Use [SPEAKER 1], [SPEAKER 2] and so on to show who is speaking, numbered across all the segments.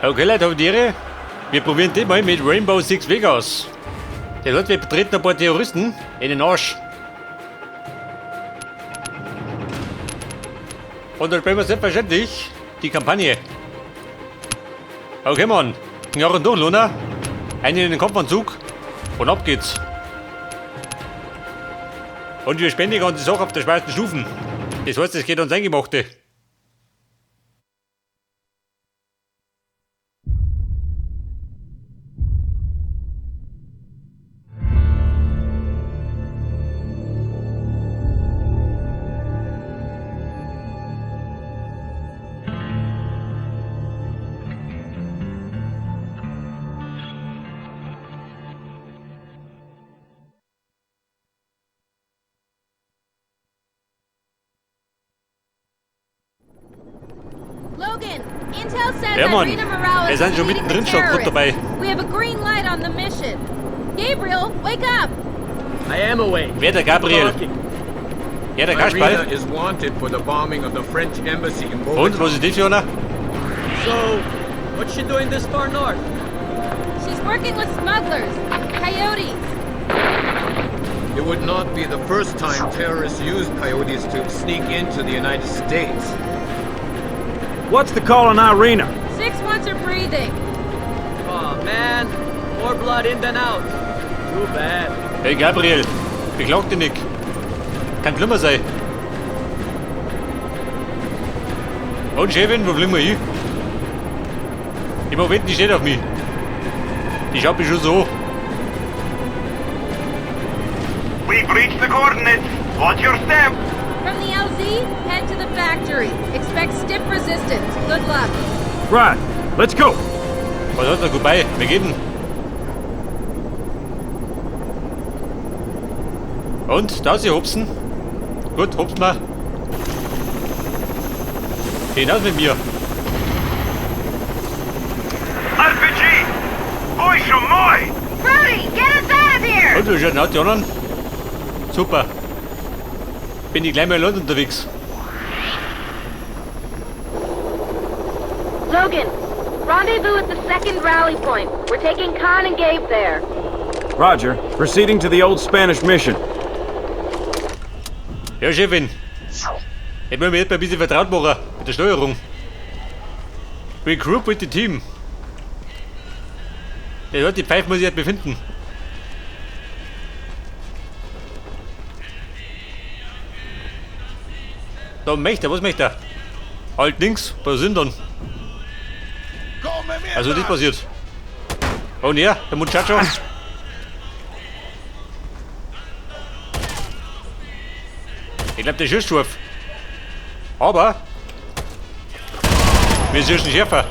[SPEAKER 1] Okay, Leute, habt ihr Ehre? Wir probieren den mal mit Rainbow Six Vegas. Der Leute, wir betreten ein paar Terroristen in den Arsch. Und dann spielen wir selbstverständlich die Kampagne. Okay, Mann. Knarren durch, Luna. Einen in den Kopfanzug. Und ab geht's. Und wir spenden die ganze Sache auf der schwersten Stufen. Das heißt, es geht uns Eingemachte.
[SPEAKER 2] Logan, Intel says
[SPEAKER 1] Ja, Mann.
[SPEAKER 2] Irina Morales
[SPEAKER 1] Wir sind
[SPEAKER 2] is
[SPEAKER 1] schon
[SPEAKER 2] leading the
[SPEAKER 1] mittendrin, schon gut dabei.
[SPEAKER 2] terrorists. We have a green light on the mission. Gabriel, wake up!
[SPEAKER 3] I am awake.
[SPEAKER 1] Wer der Gabriel?
[SPEAKER 3] Talking.
[SPEAKER 1] Ja, der
[SPEAKER 4] Irina
[SPEAKER 1] Kasperl.
[SPEAKER 4] is wanted for the bombing of the French embassy in
[SPEAKER 1] Und,
[SPEAKER 4] Bogota.
[SPEAKER 1] was ist das für einer?
[SPEAKER 3] So, what's she doing this far north?
[SPEAKER 2] She's working with smugglers, coyotes.
[SPEAKER 4] It would not be the first time terrorists used coyotes to sneak into the United States.
[SPEAKER 5] What's the call on Irina?
[SPEAKER 2] 6 months are breathing.
[SPEAKER 3] Oh man, more blood in than out. Too bad.
[SPEAKER 1] Hey Gabriel, beklag dich nicht. Kann schlimmer sein. Und Chefin, wo fliegen wir hin? Im Moment, die steht auf mich. Die schaut mich schon so.
[SPEAKER 6] We've reached the coordinates. Watch your step.
[SPEAKER 2] From the LZ, head to the factory. Expect stiff resistance. Good luck.
[SPEAKER 5] Right, let's go.
[SPEAKER 1] Was hat er gut bei? Wir geben. Und, da ist sie hopsen. Gut, hopst mal. Hinaus mit mir.
[SPEAKER 6] RPG! Oi, schon moi!
[SPEAKER 2] Brody, get us out of here!
[SPEAKER 1] Und, wie schaut denn aus, die anderen? Super. Bin ich gleich mal allein unterwegs.
[SPEAKER 7] Logan, rendezvous at the second rally point. We're taking Khan and Gabe there.
[SPEAKER 5] Roger, proceeding to the old Spanish mission.
[SPEAKER 1] Ja, Chefin. Ich will mich jetzt mal ein bisschen vertraut machen mit der Steuerung. Regroup with the team. Ja, die Pfeife muss ich jetzt befinden. Da möchte er, was möchte er? Halt links, was sind dann? Also das passiert. Oh ne, der Muchacho. Ich glaube, der schießt scharf. Aber wir schießen schärfer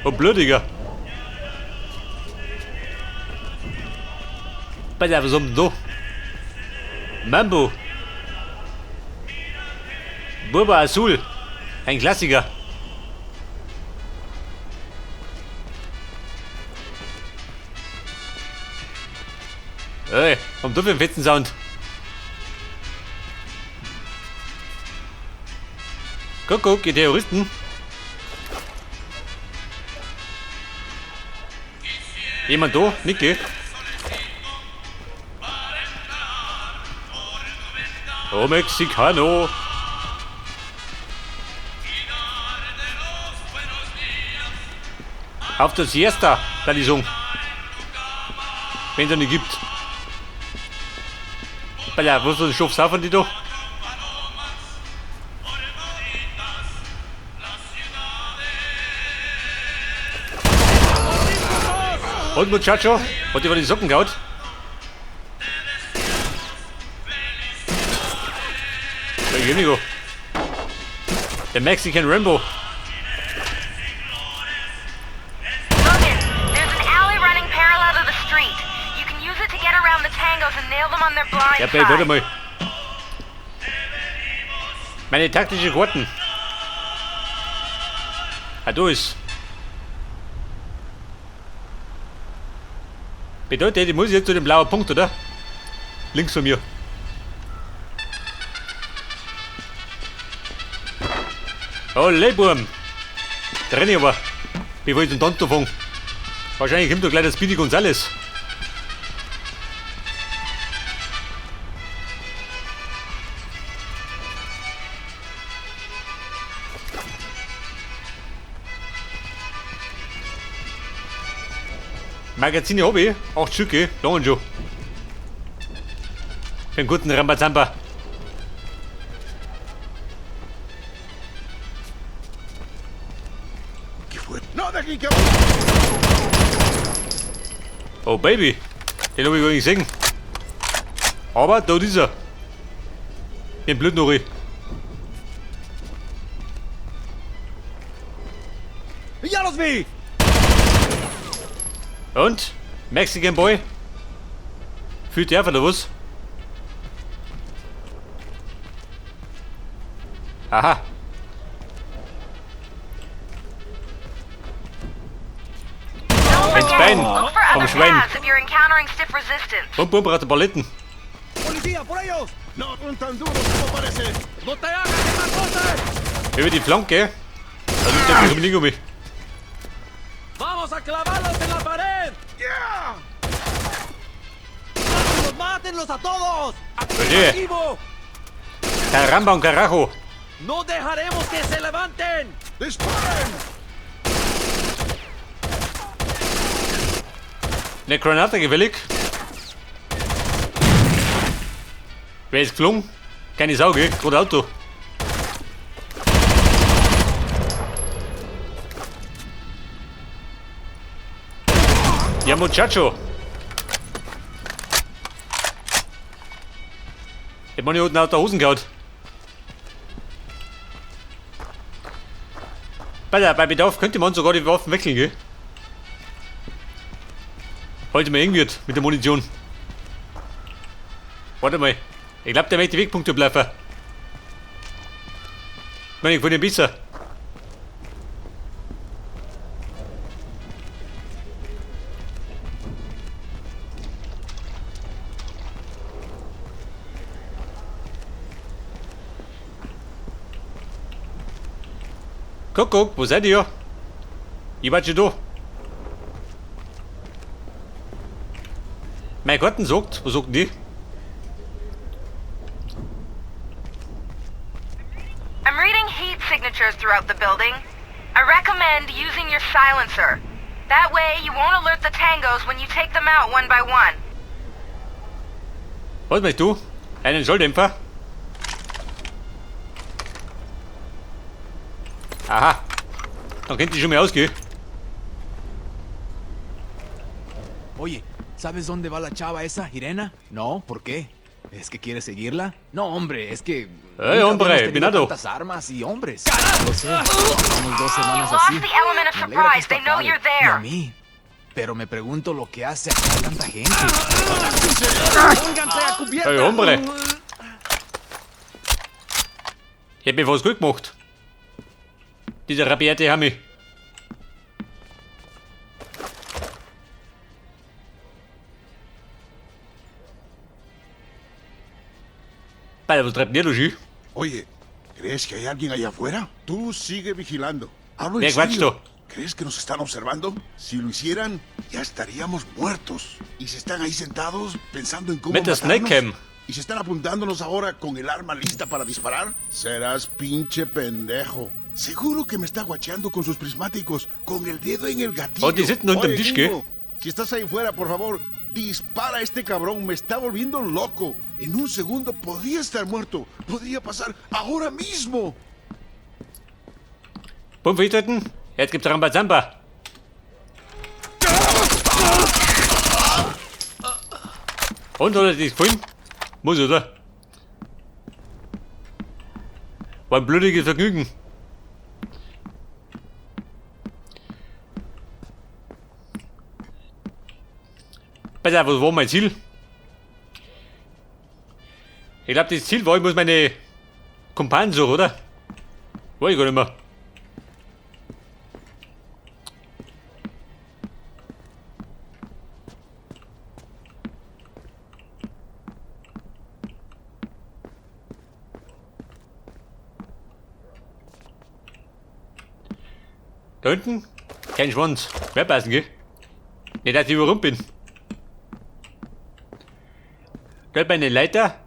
[SPEAKER 1] und blutiger. Pass auf, was haben wir denn da? Mambo. Burba Azul. Ein Klassiker. Ey, komm du für den fetzen Sound. Guck, ihr Terroristen. Jemand da? Nicke. Oh, Mexicano. Auf der Siesta, da die Song. Wenn es eine gibt. Weil ja, wo ist der Stoff saufen die da? Und Muchacho? Hat die über die Socken gehaut? Der Jenigo. Der Mexican Rambo.
[SPEAKER 7] Logan, there's an alley running parallel to the street. You can use it to get around the tangos and nail them on their blind
[SPEAKER 1] Ja, Babe, warte mal. Meine taktische Karten. Ah, da ist. Bedeutet, ich muss jetzt zu dem blauen Punkt, oder? Links von mir. Oh, Leibwurm. Drin aber. Bevor ich den Tonto fange. Wahrscheinlich kommt doch gleich das Speedy Gonzales. Magazine habe ich, 8 Stücke, langen schon. Für einen guten Rambazamba. Oh Baby, den habe ich gar nicht gesehen. Aber dort ist er. Den Blutnori.
[SPEAKER 8] ¡Ya los vi!
[SPEAKER 1] Und? Mexican Boy? Fühlt der oder was? Aha.
[SPEAKER 7] Don't
[SPEAKER 1] Ins
[SPEAKER 7] forget,
[SPEAKER 1] Bein
[SPEAKER 7] look for
[SPEAKER 1] vom
[SPEAKER 7] other
[SPEAKER 1] Schwein.
[SPEAKER 7] paths if you're encountering stiff resistance.
[SPEAKER 1] Bum bum, braucht Paletten.
[SPEAKER 8] ¡Policía, por ellos! ¡No son tan duros como parecen!
[SPEAKER 3] ¡No te hagas que
[SPEAKER 1] Über die Flanke. Da liegt der Pyramide um mich.
[SPEAKER 3] ¡Vamos a clavarlos en la pared!
[SPEAKER 8] ¡Ya! ¡Mátenlos a todos!
[SPEAKER 1] Oye,
[SPEAKER 3] ¡Vivo!
[SPEAKER 1] Caramba und Carajo.
[SPEAKER 3] ¡No dejaremos que se levanten!
[SPEAKER 8] ¡Disparen!
[SPEAKER 1] Eine Granate gewillig. Wer ist geflogen? Keine Sau, gell? Gerade Auto. Ja, Muchacho. Hätte man hier unten aus der Hosen gehaut. Bei Bedarf könnte man sogar die Waffen wechseln, gell? Heute mal eng wird mit der Munition. Warte mal. Ich glaube, der möchte die Wegpunkte bleiben. Ich meine, ich von dem besser. Guck, wo seid ihr? Ich war schon da. Mein Garten sagt, was sagt die?
[SPEAKER 7] I'm reading heat signatures throughout the building. I recommend using your silencer. That way you won't alert the tangos when you take them out one by one.
[SPEAKER 1] Was meinst du? Einen Schalldämpfer? Aha. Dann könnte ich schon mal ausgehen.
[SPEAKER 9] Oye, ¿sabes dónde va la chava esa, Irena? No, ¿por qué? ¿Es que quiere seguirla? No, hombre, es que...
[SPEAKER 1] Hey, hombre,
[SPEAKER 9] nunca habíamos tenido
[SPEAKER 1] Pinado.
[SPEAKER 9] tantas armas y hombres. Lo sé, llevamos 2 semanas
[SPEAKER 7] You lost
[SPEAKER 9] así.
[SPEAKER 7] the element of
[SPEAKER 9] Me alegra que
[SPEAKER 7] surprise. They
[SPEAKER 9] esto
[SPEAKER 7] know
[SPEAKER 9] acabe.
[SPEAKER 7] you're
[SPEAKER 9] Y a
[SPEAKER 7] there.
[SPEAKER 9] mí. Pero me pregunto lo que hace acá tanta gente.
[SPEAKER 8] ¡Pónganse a cubierta!
[SPEAKER 1] Hey, hombre. Ich hab mir was gut gemacht. Dieser rabiate Hammi. Para, was treibt denn der da schon?
[SPEAKER 8] Oye, ¿crees que hay alguien allá afuera? Tú sigue vigilando. Hablo
[SPEAKER 1] Wer
[SPEAKER 8] en
[SPEAKER 1] quatscht
[SPEAKER 8] serio.
[SPEAKER 1] da?
[SPEAKER 8] ¿Crees que nos están observando? Si lo hicieran, ya estaríamos muertos. Y se están ahí sentados pensando en cómo
[SPEAKER 1] Mit der
[SPEAKER 8] matarnos.
[SPEAKER 1] Snake Cam.
[SPEAKER 8] ¿Y se están apuntándonos ahora con el arma lista para disparar? Serás pinche pendejo. Seguro que me está guacheando con sus prismáticos, con el dedo en el gatillo.
[SPEAKER 1] Oh, die sitzen unter dem
[SPEAKER 8] Oye,
[SPEAKER 1] Tisch,
[SPEAKER 8] gringo, si estás ahí fuera, por favor, dispara a este cabrón. Me está volviendo loco. En un segundo podría estar muerto. Podría pasar ahora mismo.
[SPEAKER 1] Bumm verhüteten. Jetzt gibt's Rambazamba. Und, hat er dich gefallen? Muss, oder? War ein blutiges Vergnügen. Pass auf, was war mein Ziel? Ich glaube, das Ziel war, ich muss meine Kumpanen suchen, oder? War ich gar nicht mehr. Da hinten? Kein Schwanz. Mehr passen, gell? Nicht, dass ich überrumpt bin. Stellt meine Leiter.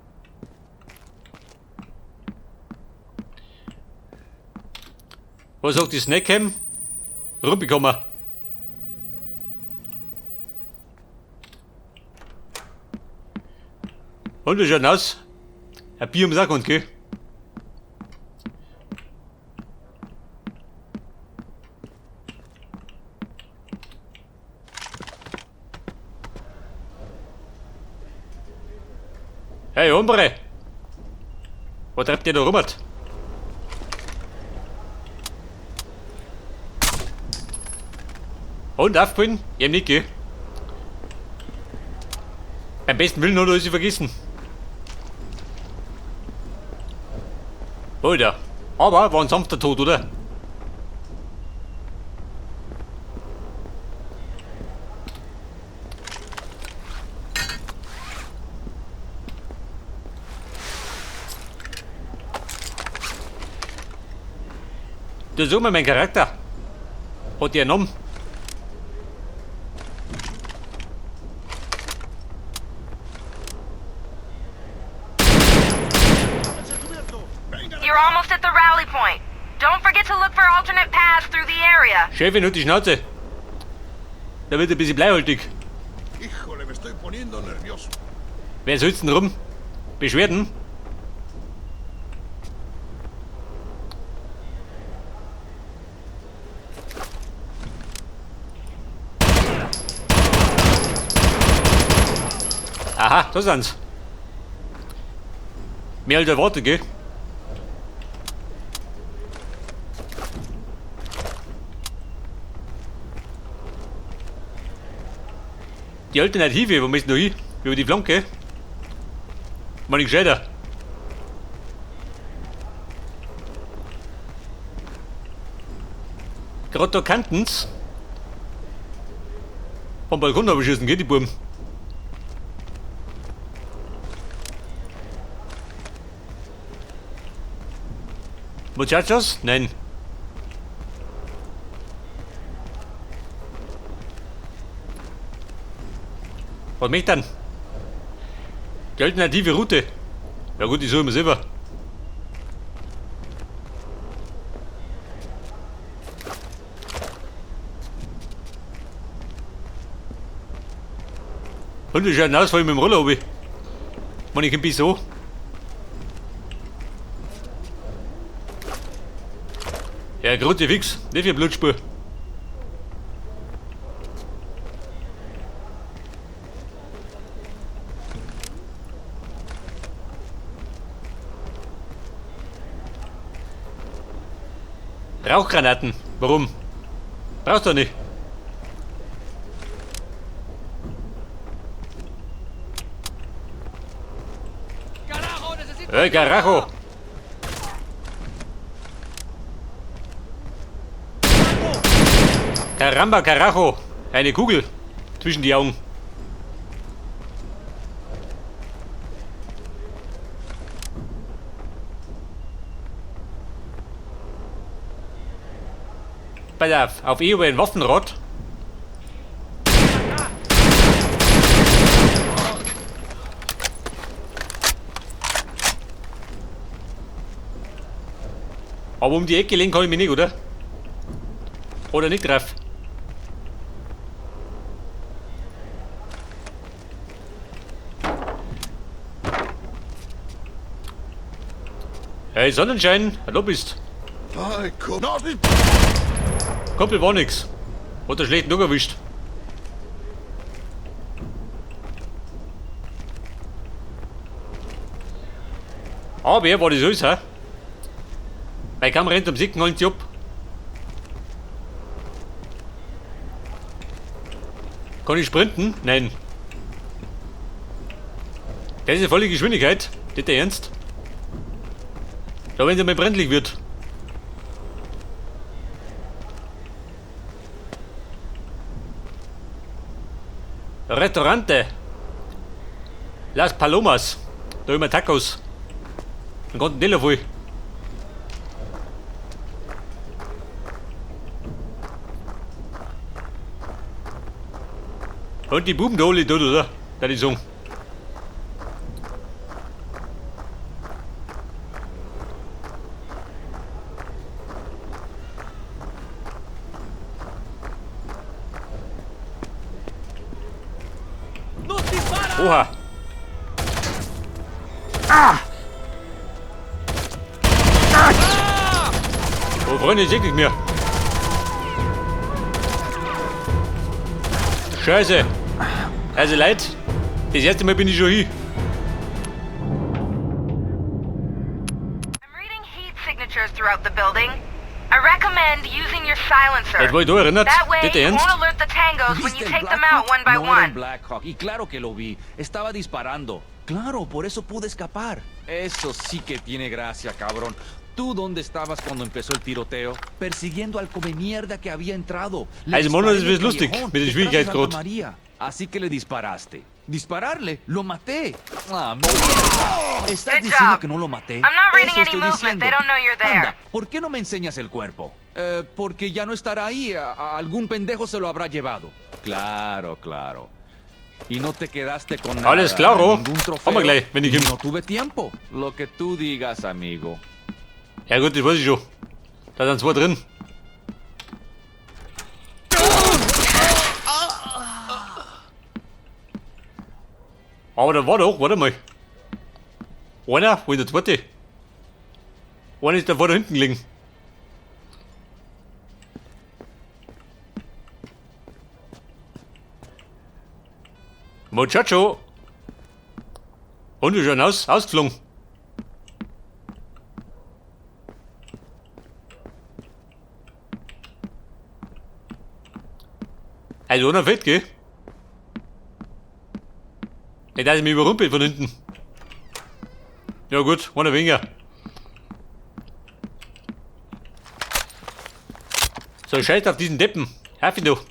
[SPEAKER 1] Was sagt die Snackcam? Rumbekommen. Und wie schaut aus? Ein Bier ums Sack, gell? Hey, Hombre! Was treibt ihr da rum? Und aufgefallen? Ich hab nicht, gell? Beim besten Willen hat er alles vergessen. Alter, aber war ein sanfter Tod, oder? Du sag mal, mein Charakter. Hat der einen Namen?
[SPEAKER 7] You're almost at the rally point. Don't forget to look for alternate paths through the area.
[SPEAKER 1] Chefin, hat die Schnauze. Da wird ein bisschen bleihaltig.
[SPEAKER 8] Híjole, me estoy poniendo nervioso.
[SPEAKER 1] Wer soll's denn rum? Beschwerden? Aha, da sind's. Mehr als erwartet, gell? Die Alternative, wo müssen wir hin? Über die Flanke? Mal nicht gescheiter. Gerade da kanten's. Vom Balkon abgeschossen, geht die Buben. Muchachos? Nein. Was möchte dann? Die alternative Route. Ja gut, die suchen wir selber. Und wie schaut denn aus, vor allem mit dem Roller oben? Man, ich bin so. Ja, Grote fix, nicht für Blutspur. Rauchgranaten, warum? Brauchst du nicht. Hey, Carajo! Caramba, Carajo! Eine Kugel zwischen die Augen. Pass auf EU ein Waffenrad. Aber um die Ecke legen kann ich mich nicht, oder? Oder nicht drauf? Hey Sonnenschein, hallo bist.
[SPEAKER 8] Ay, no,
[SPEAKER 1] Kumpel war nix. Hat er schlecht genug erwischt. Aber wer war das alles, hä? Meine Kamera rennt um Sicken, holen sie ab. Kann ich sprinten? Nein. Das ist eine volle Geschwindigkeit. Das der Ernst? Da wenn es mal brenzlig wird. Restaurante. Las Palomas. Da immer Tacos. Einen ganzen Teller voll. Und die Buben da alle dort, oder? Da die Song. Oha! Oh, Freunde, ich sehe nicht mehr. Scheiße. Also Leute, das erste Mal bin ich schon hier.
[SPEAKER 7] I'm reading heat signatures throughout the building. I recommend using your silencer.
[SPEAKER 1] Jetzt war ich da erinnert.
[SPEAKER 7] That way
[SPEAKER 1] Das
[SPEAKER 7] you
[SPEAKER 1] ernst?
[SPEAKER 7] won't alert the tangos when you
[SPEAKER 10] ¿Viste el
[SPEAKER 7] take them out
[SPEAKER 10] Blackhawk?
[SPEAKER 7] one by
[SPEAKER 10] No era un
[SPEAKER 7] one.
[SPEAKER 10] Blackhawk, y claro que lo vi. Estaba disparando. Claro, por eso pude escapar. Eso sí que tiene gracia, cabrón. ¿Tú dónde estabas cuando empezó el tiroteo? Persiguiendo al come mierda que había entrado. Le
[SPEAKER 1] Also, Mono, das
[SPEAKER 10] disparé
[SPEAKER 1] ist
[SPEAKER 10] en el
[SPEAKER 1] lustig,
[SPEAKER 10] callejón,
[SPEAKER 1] mit der
[SPEAKER 10] detrás de
[SPEAKER 1] Schwierigkeit
[SPEAKER 10] Santa
[SPEAKER 1] grad.
[SPEAKER 10] María. Así que le disparaste. ¿Dispararle? ¡Lo maté! ¡Ah, mierda! ¿Estás
[SPEAKER 7] Good
[SPEAKER 10] diciendo
[SPEAKER 7] job.
[SPEAKER 10] que no lo maté?
[SPEAKER 7] I'm not reading
[SPEAKER 10] Eso
[SPEAKER 7] any
[SPEAKER 10] estoy
[SPEAKER 7] movement.
[SPEAKER 10] diciendo.
[SPEAKER 7] They don't know you're there.
[SPEAKER 10] Anda, ¿por qué no me enseñas el cuerpo? Porque ya no estará ahí. Algún pendejo se lo habrá llevado. Claro, claro. Y no te quedaste con nada.
[SPEAKER 1] Alles klaro.
[SPEAKER 10] Ningún trofeo.
[SPEAKER 1] Kommen wir gleich, wenn ich
[SPEAKER 10] No tuve tiempo. Lo que tú digas, amigo.
[SPEAKER 1] Ja gut, das weiß ich schon. Da sind zwei drin. Aber da war doch, warte mal. Einer, wo ist der zweite? Einer ist da vor da hinten liegen. Muchacho! Und wie schon ausgeflogen. Also einer fett, gell? Nicht, dass ich mich überrumpelt von hinten. Ja gut, einer weniger. So, scheiß auf diesen Deppen. Helf ihn doch.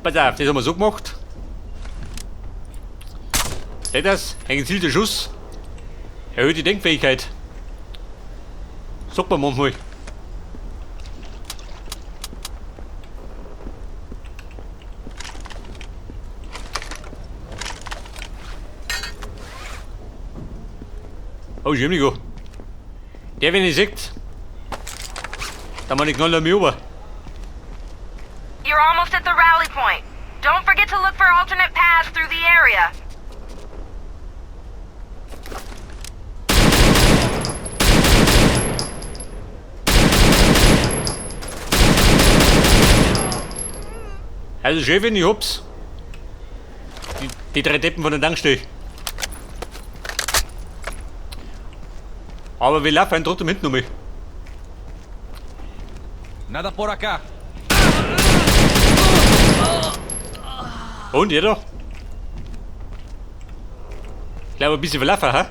[SPEAKER 1] Pass auf, das haben wir so gemacht. Seht das? Ein gezielter Schuss. Erhöht die Denkfähigkeit. Sagt man manchmal. Oh, Schirmnigo. Der, wenn ihr seht, da mal die Knaller mir über.
[SPEAKER 7] You're almost at the rally point. Don't forget to look for alternate paths through the area.
[SPEAKER 1] Also Chefin, ich hab's. Die drei Deppen von der Tankstelle. Aber wir laufen trotzdem hinten um mich.
[SPEAKER 10] Nada por acá.
[SPEAKER 1] Und jeder? Ich glaube ein bisschen verlaufen, ha?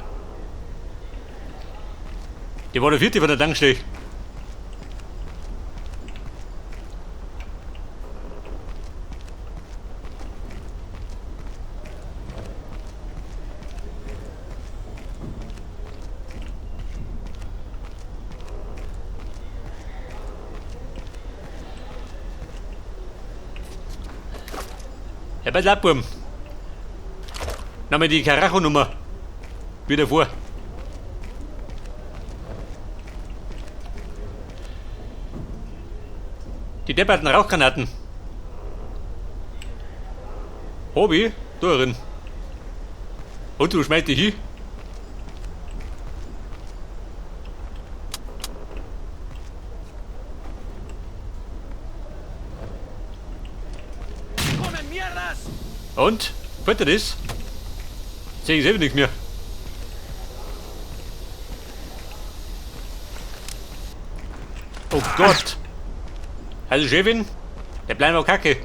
[SPEAKER 1] Die war der vierte von der Tankstelle. Ja, bei Lappum. Nochmal die Karacho-Nummer. Wieder vor. Die depperten Rauchgranaten. Hobby, da drin. Und du schmeißt dich hin. Und? Fällt dir das? Sehe ich selber nichts mehr. Oh Gott! Also Chefin, der bleibt auch kacke.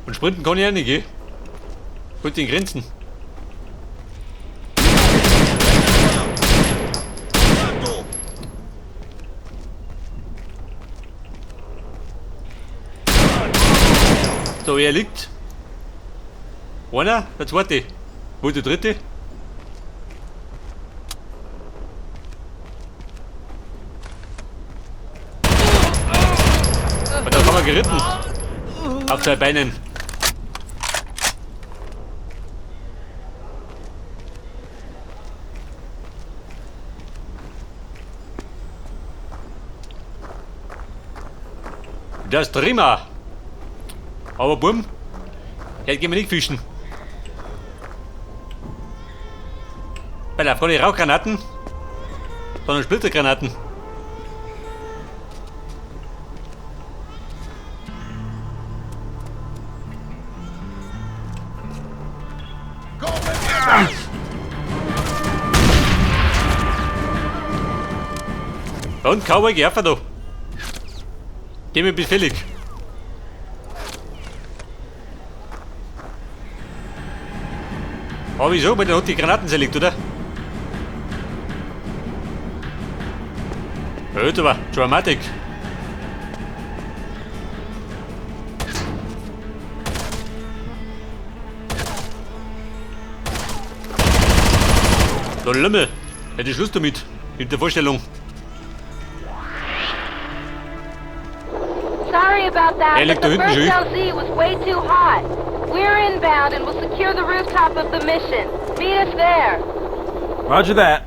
[SPEAKER 1] Und sprinten kann ich auch nicht, gell? Gut den Grenzen. So, er liegt. Einer, der zweite. Wo ist der dritte? Und da haben wir geritten. Auf 2 Beinen. Das ist prima. Aber Bumm, jetzt gehen wir nicht fischen. Weil auf keine Rauchgranaten, sondern Splittergranaten. Und Cowboy, geh einfach da. Geh mir befällig. Aber wieso? Weil der hat die Granaten zerlegt, oder? Hört aber, Dramatik. Da Lümmel, hätte Schluss damit, mit der Vorstellung.
[SPEAKER 7] Sorry about that,
[SPEAKER 1] Hey,
[SPEAKER 7] but
[SPEAKER 1] look,
[SPEAKER 7] the
[SPEAKER 1] da
[SPEAKER 7] first
[SPEAKER 1] hinten,
[SPEAKER 7] LZ was way too hot. We're inbound and will secure the rooftop of the mission. Meet us there.
[SPEAKER 5] Roger that.